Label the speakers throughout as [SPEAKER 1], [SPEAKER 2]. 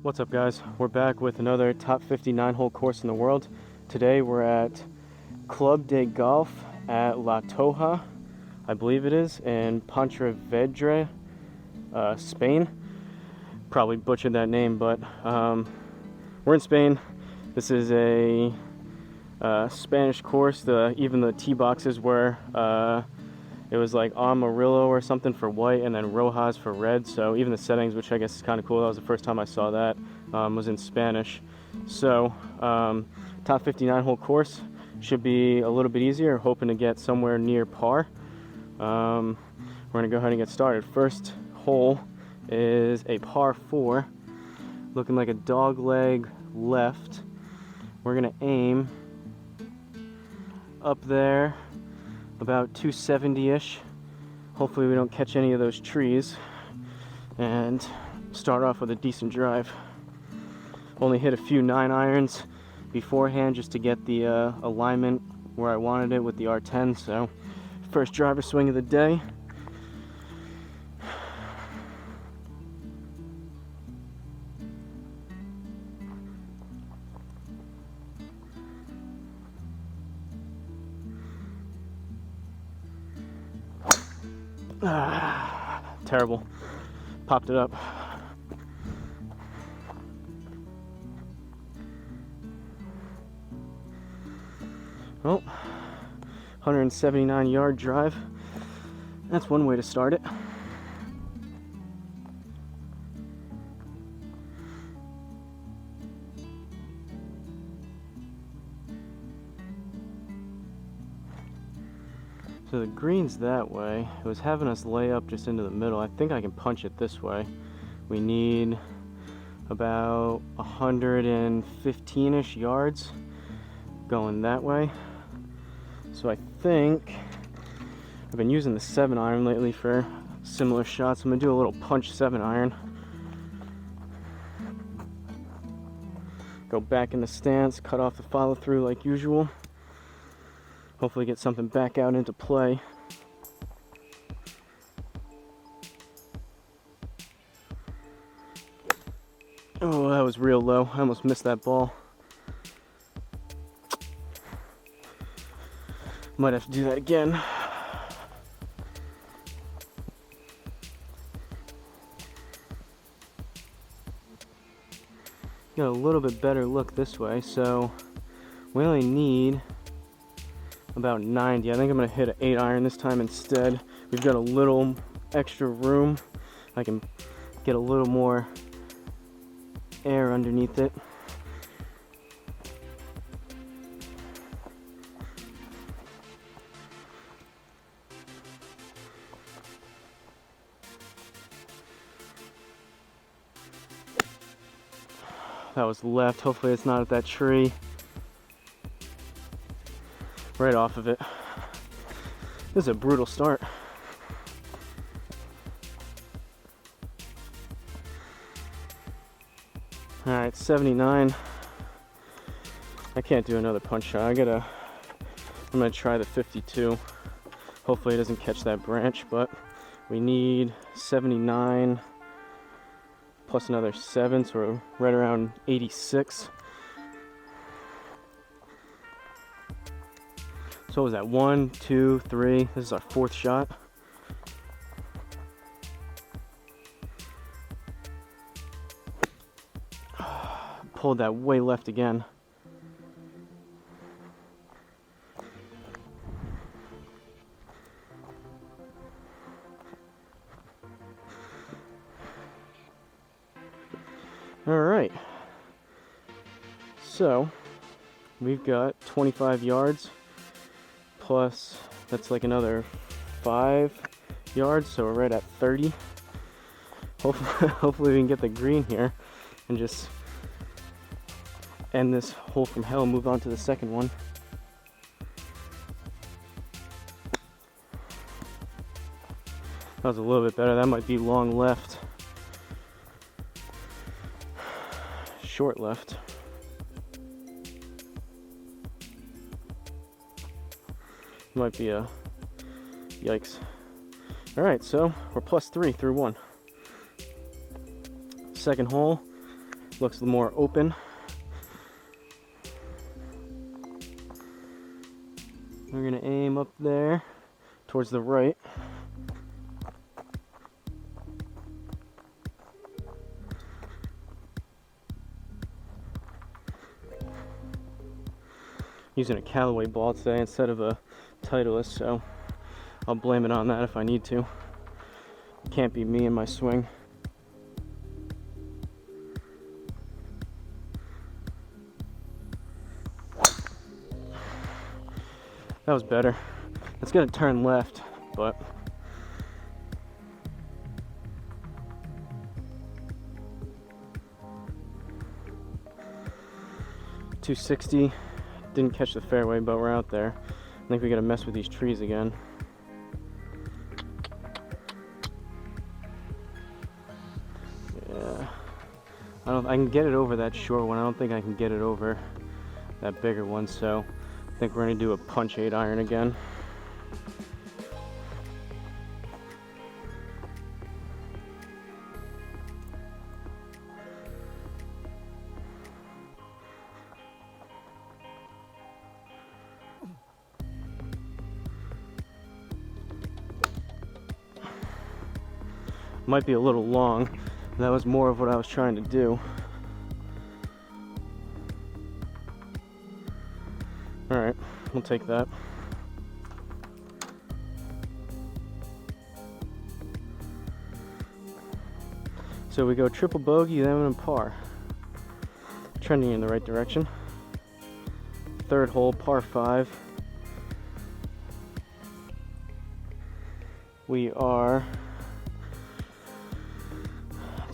[SPEAKER 1] What's up, guys? We're back with another top 59 hole course in the world. Today we're at Club de Golf at La Toja, I believe it is, in Pontevedra, Spain. Probably butchered that name, but we're in Spain. This is a Spanish course. Even the tee boxes were it was like Amarillo or something for white and then Rojas for red. So even the settings, which I guess is kind of cool, that was the first time I saw that, was in Spanish. So top 59 hole course should be a little bit easier, hoping to get somewhere near par. We're gonna go ahead and get started. First hole is a par 4, looking like a dog leg left. We're gonna aim up there about 270-ish. Hopefully we don't catch any of those trees, and start off with a decent drive. Only hit a few 9-irons beforehand just to get the alignment where I wanted it with the R10. So first driver swing of the day. Terrible. Popped it up. Well, 179-yard drive. That's one way to start it. So the green's that way. It was having us lay up just into the middle. I think I can punch it this way. We need about 115-ish yards going that way. So I think I've been using the 7-iron lately for similar shots. I'm gonna do a little punch 7-iron. Go back in the stance, cut off the follow through like usual. Hopefully get something back out into play. Oh, that was real low. I almost missed that ball. Might have to do that again. Got a little bit better look this way, so we only need about 90. I think I'm gonna hit an 8-iron this time instead. We've got a little extra room. I can get a little more air underneath it. That was left. Hopefully it's not at that tree. Right off of it. This is a brutal start. All right, 79. I can't do another punch shot. I'm gonna try the 52. Hopefully it doesn't catch that branch, but we need 79 plus another 7, so we're right around 86. So what was that? 1, 2, 3. This is our 4th shot. Pulled that way left again. All right. So we've got 25 yards. Plus, that's like another 5 yards, so we're right at 30. Hopefully we can get the green here and just end this hole from hell and move on to the second one. That was a little bit better. That might be long left. Short left. Might be a yikes. All right, so we're +3 through 1. Second hole, looks more open. We're gonna aim up there towards the right. Using a Callaway ball today instead of a Titleist, so I'll blame it on that if I need to. It can't be me and my swing. That was better. It's gonna turn left, but .260. Didn't catch the fairway, but we're out there. I think we gotta mess with these trees again. Yeah, I can get it over that short one. I don't think I can get it over that bigger one, so I think we're gonna do a punch 8 iron again. Might be a little long. That was more of what I was trying to do. All right, we'll take that. So we go triple bogey, then a par. Trending in the right direction. Third hole, par 5. We are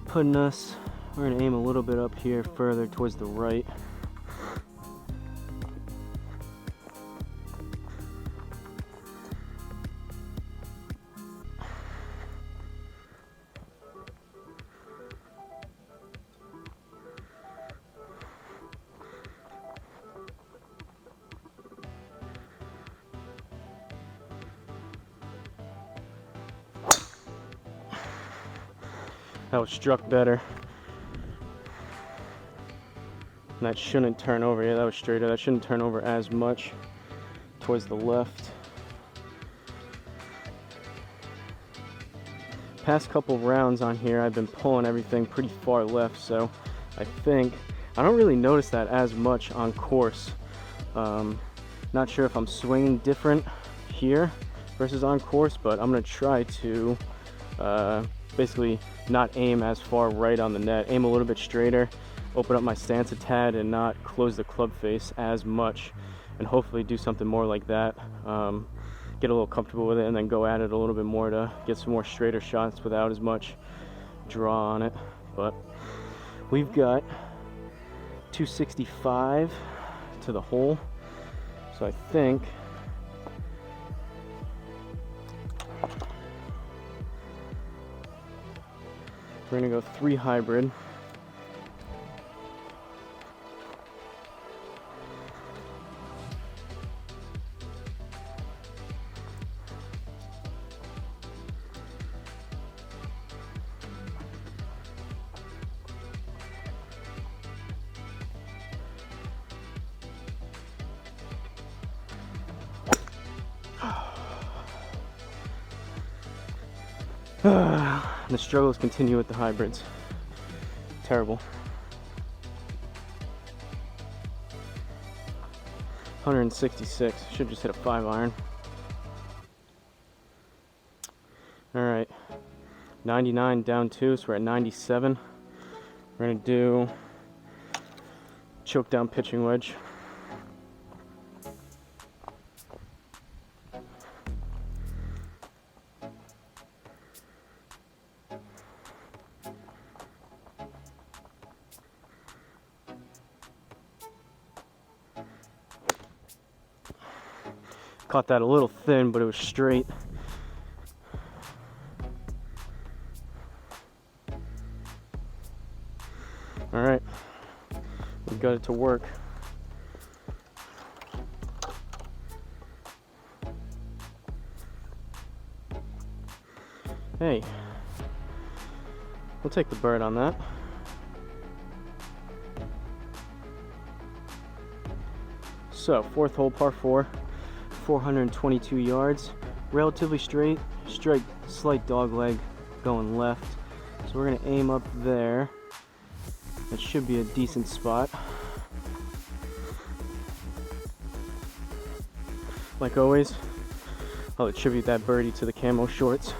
[SPEAKER 1] putting us, we're going to aim a little bit up here further towards the right. That was struck better. And that shouldn't turn over. Yeah, that was straighter. That shouldn't turn over as much towards the left. Past couple rounds on here, I've been pulling everything pretty far left, so I think I don't really notice that as much on course. Not sure if I'm swinging different here versus on course, but I'm gonna try to basically not aim as far right on the net, aim a little bit straighter, open up my stance a tad, and not close the club face as much, and hopefully do something more like that. Get a little comfortable with it, and then go at it a little bit more to get some more straighter shots without as much draw on it. But we've got 265 to the hole, so I think we're gonna go 3 hybrid. The struggles continue with the hybrids. Terrible. 166. Should just hit a 5 iron. All right. 99 down 2, so we're at 97. We're gonna do choke down pitching wedge. Caught that a little thin, but it was straight. All right, we got it to work. Hey, we'll take the bird on that. So, fourth hole, par 4, 422 yards, relatively straight, slight dog leg going left. So we're gonna aim up there. That should be a decent spot. Like always, I'll attribute that birdie to the camo shorts.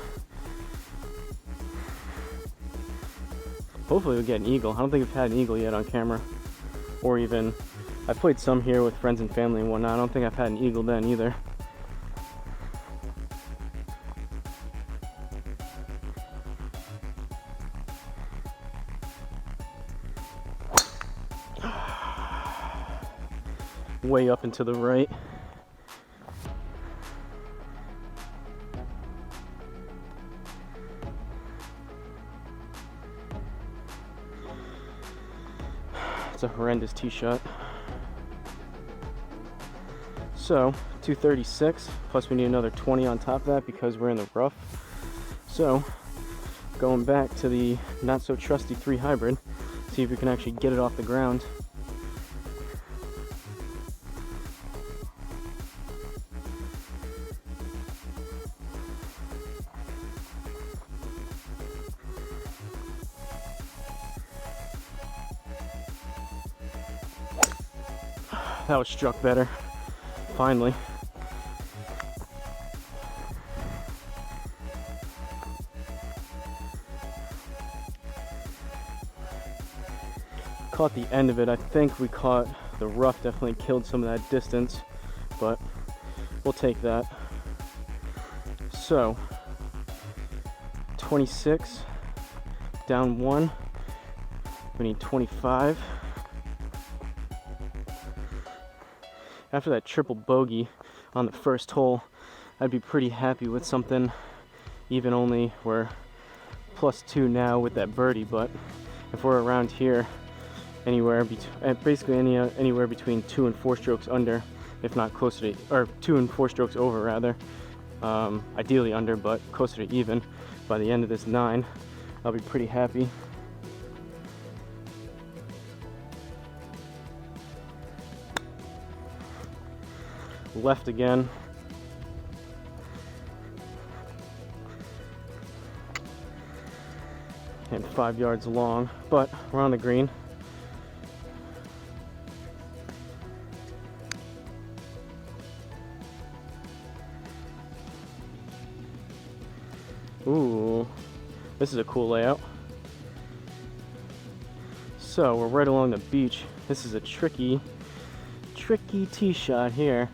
[SPEAKER 1] Hopefully we'll get an eagle. I don't think we've had an eagle yet on camera. Or even, I played some here with friends and family and whatnot. I don't think I've had an eagle then either. Way up and to the right. It's a horrendous tee shot. So 236 plus we need another 20 on top of that because we're in the rough. So going back to the not so trusty 3 hybrid, see if we can actually get it off the ground. That was struck better, finally. Caught the end of it. I think we caught the rough, definitely killed some of that distance, but we'll take that. So, 26, down 1, we need 25. After that triple bogey on the first hole, I'd be pretty happy with something, even only we're +2 now with that birdie, but if we're around here, anywhere between 2 and 4 strokes under, if not closer to, or 2 and 4 strokes over rather, ideally under, but closer to even by the end of this 9, I'll be pretty happy. Left again. And 5 yards long, but we're on the green. Ooh, this is a cool layout. So we're right along the beach. This is a tricky tee shot here.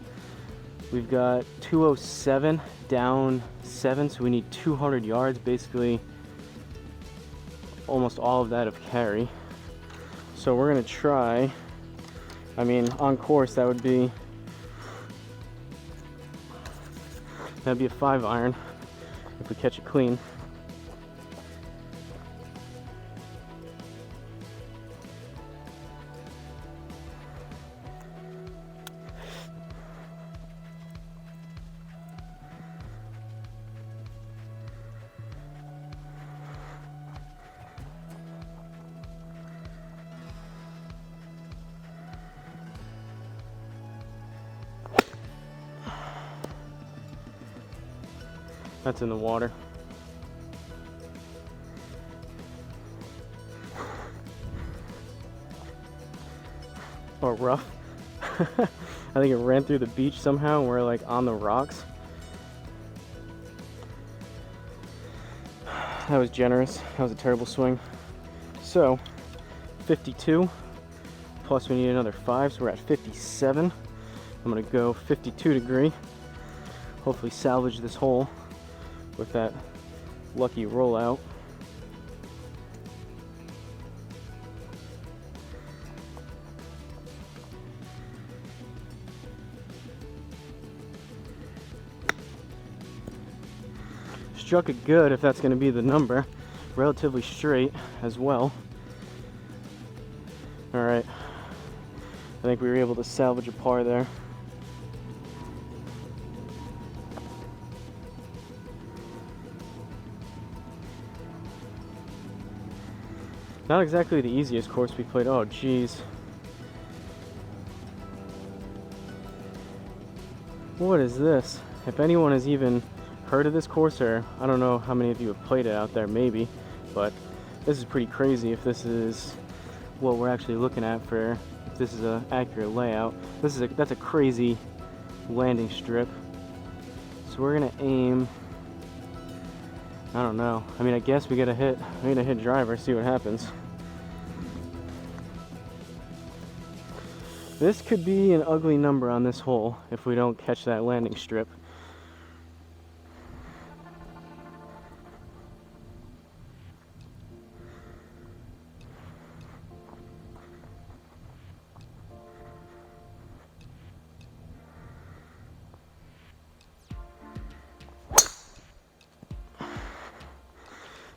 [SPEAKER 1] We've got 207 down 7, so we need 200 yards, basically almost all of that of carry. So we're gonna try, I mean, on course that'd be a 5-iron if we catch it clean. That's in the water. Or rough. I think it ran through the beach somehow and we're like on the rocks. That was generous. That was a terrible swing. So 52 plus we need another 5, so we're at 57. I'm gonna go 52 degree. Hopefully salvage this hole with that lucky rollout. Struck it good if that's going to be the number. Relatively straight as well. Alright, I think we were able to salvage a par there. Not exactly the easiest course we played. Oh geez. What is this? If anyone has even heard of this course, or I don't know how many of you have played it out there, maybe, but this is pretty crazy if this is what we're actually looking at for, if this is an accurate layout. That's a crazy landing strip. So we're gonna aim, I don't know. I mean, I guess we're gonna hit driver, see what happens. This could be an ugly number on this hole if we don't catch that landing strip.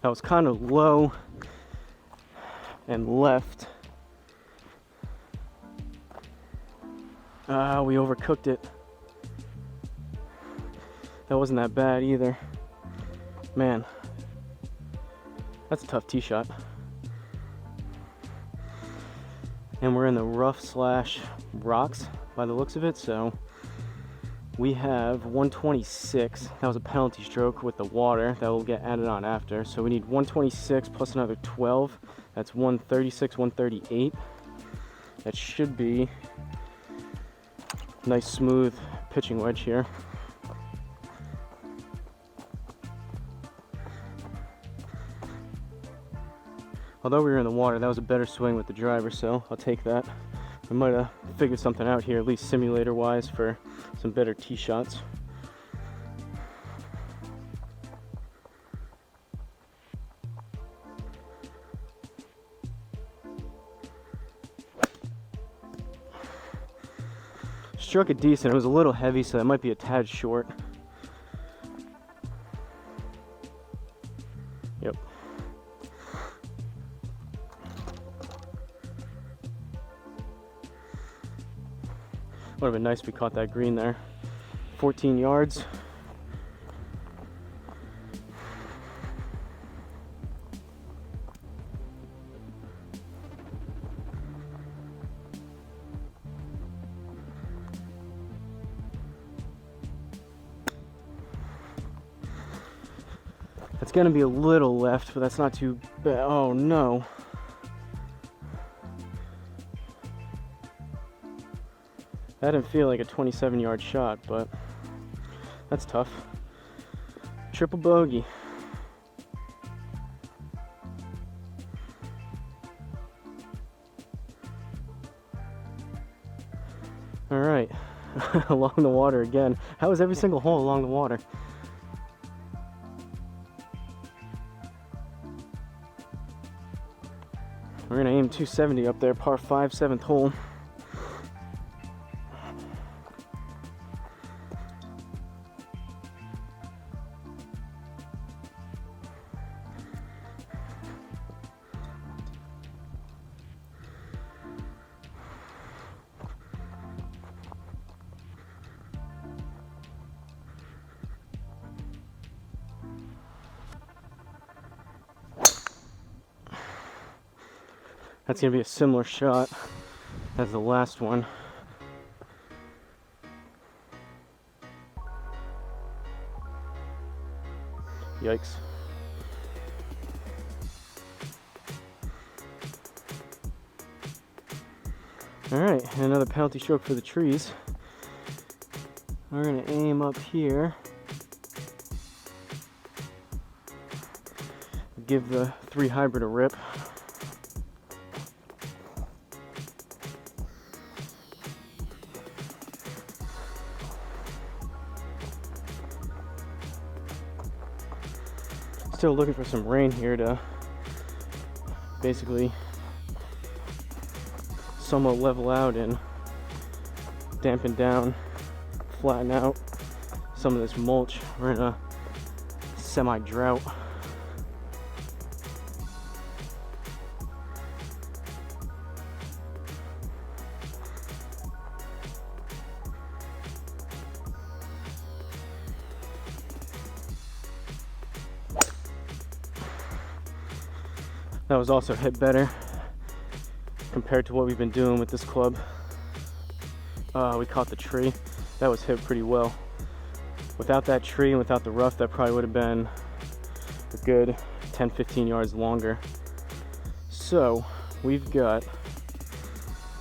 [SPEAKER 1] That was kind of low and left. We overcooked it. That wasn't that bad either. Man, that's a tough tee shot. And we're in the rough slash rocks by the looks of it, so we have 126. That was a penalty stroke with the water that will get added on after. So we need 126 plus another 12. That's 136, 138. That should be a nice smooth pitching wedge here. Although we were in the water, that was a better swing with the driver, so I'll take that. We might have figured something out here, at least simulator-wise, for some better tee shots. Struck it decent. It was a little heavy, so that might be a tad short. Yep. Would have been nice if we caught that green there. 14 yards. It's gonna be a little left, but that's not too bad. Oh no. That didn't feel like a 27-yard shot, but that's tough. Triple bogey. All right, along the water again. How is every single hole along the water? We're gonna aim 270 up there, par 5, 7th hole. That's gonna be a similar shot as the last one. Yikes. All right, another penalty stroke for the trees. We're gonna aim up here. Give the 3 hybrid a rip. Still looking for some rain here to basically somewhat level out and dampen down, flatten out some of this mulch. We're in a semi-drought. That was also hit better compared to what we've been doing with this club. We caught the tree. that was hit pretty well. Without that tree and without the rough, that probably would have been a good 10-15 yards longer. So we've got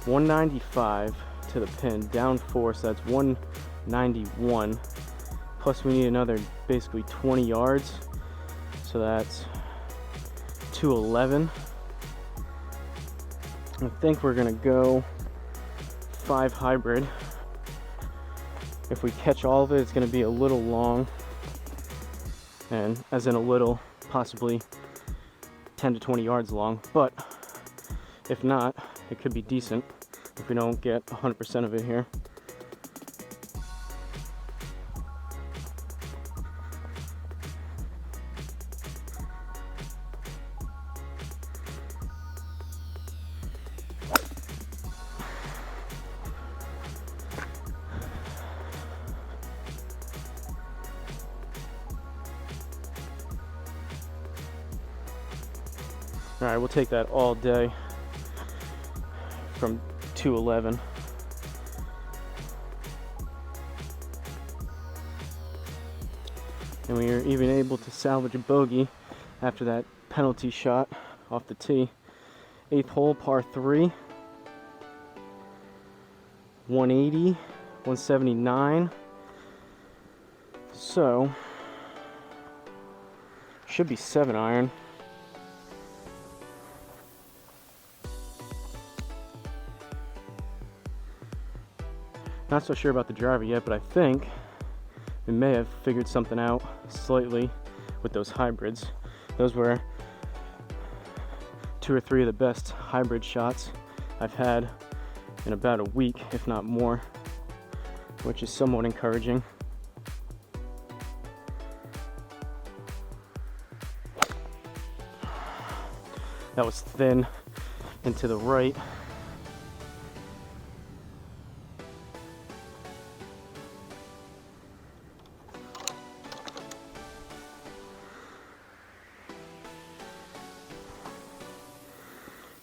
[SPEAKER 1] 195 to the pin, down 4, so that's 191. Plus we need another basically 20 yards, so that's 211. I think we're gonna go 5 hybrid. If we catch all of it, it's gonna be a little long, and as in a little, possibly 10 to 20 yards long, but if not, it could be decent if we don't get 100% of it here. All right, we'll take that all day from 211. And we were even able to salvage a bogey after that penalty shot off the tee. 8th hole, par 3. 180, 179. So, should be 7 iron. Not so sure about the driver yet, but I think we may have figured something out slightly with those hybrids. Those were 2 or 3 of the best hybrid shots I've had in about a week, if not more, which is somewhat encouraging. That was thin and to the right.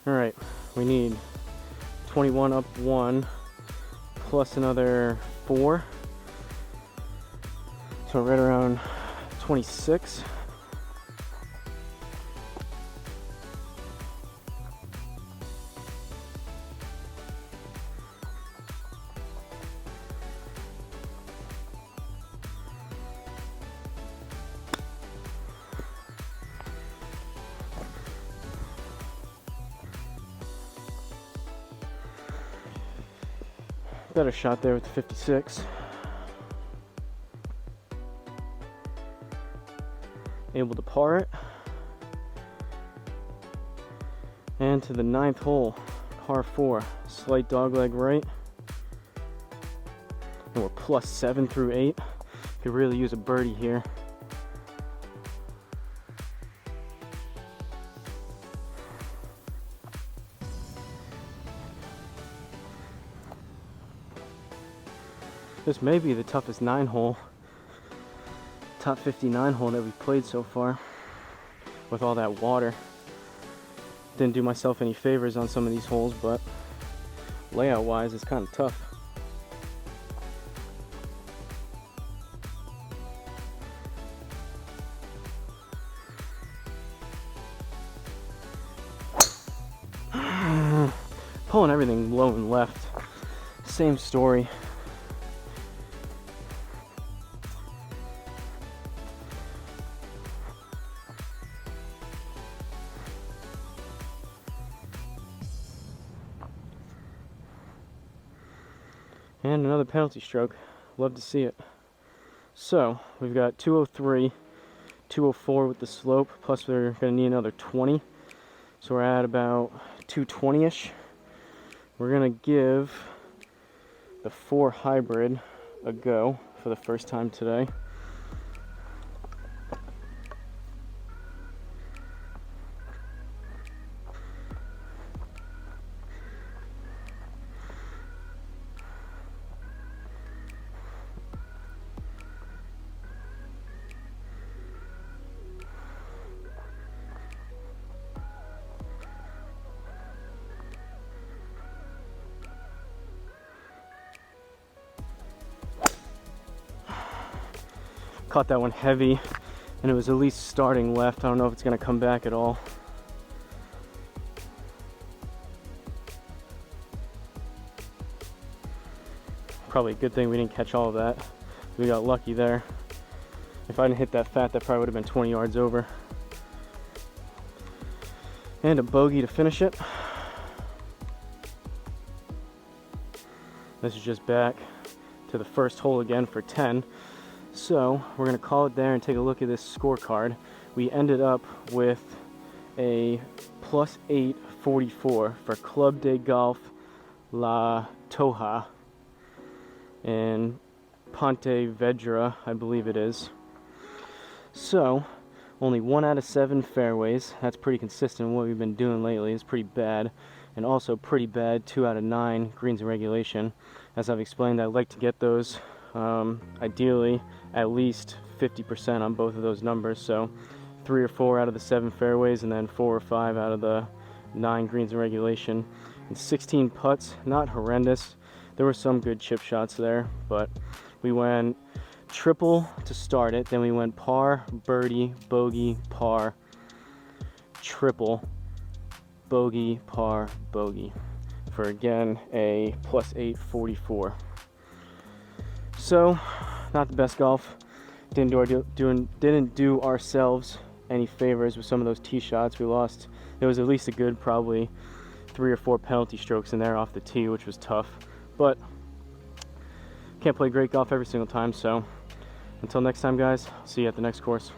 [SPEAKER 1] All right, we need 21 up 1 plus another 4, so right around 26. Better shot there with the 56. Able to par it. And to the 9th hole, par 4, slight dogleg right. And we're plus 7 through 8. Could really use a birdie here. This may be the toughest 9-hole, top 59 hole that we've played so far with all that water. Didn't do myself any favors on some of these holes, but layout wise it's kind of tough. Pulling everything low and left, same story. And another penalty stroke. Love to see it. So we've got 203, 204 with the slope, plus we're going to need another 20. So we're at about 220-ish. We're going to give the 4 hybrid a go for the first time today. Caught that one heavy, and it was at least starting left. I don't know if it's gonna come back at all. Probably a good thing we didn't catch all of that. We got lucky there. If I didn't hit that fat, that probably would have been 20 yards over. And a bogey to finish it. This is just back to the first hole again for 10. So we're gonna call it there and take a look at this scorecard. We ended up with a +8 44 for Club de Golf La Toja in Ponte Vedra, I believe it is. So only 1 out of 7 fairways. That's pretty consistent. What we've been doing lately is pretty bad, and also pretty bad 2 out of 9 greens in regulation. As I've explained, I like to get those ideally at least 50% on both of those numbers. So 3 or 4 out of the 7 fairways, and then 4 or 5 out of the 9 greens in regulation. And 16 putts, not horrendous. There were some good chip shots there, but we went triple to start it, then we went par, birdie, bogey, par, triple, bogey, par, bogey, for again a +8 44. So not the best golf. Didn't do ourselves any favors with some of those tee shots. We lost. It was at least a good probably 3 or 4 penalty strokes in there off the tee, which was tough. But can't play great golf every single time, so until next time, guys, see you at the next course.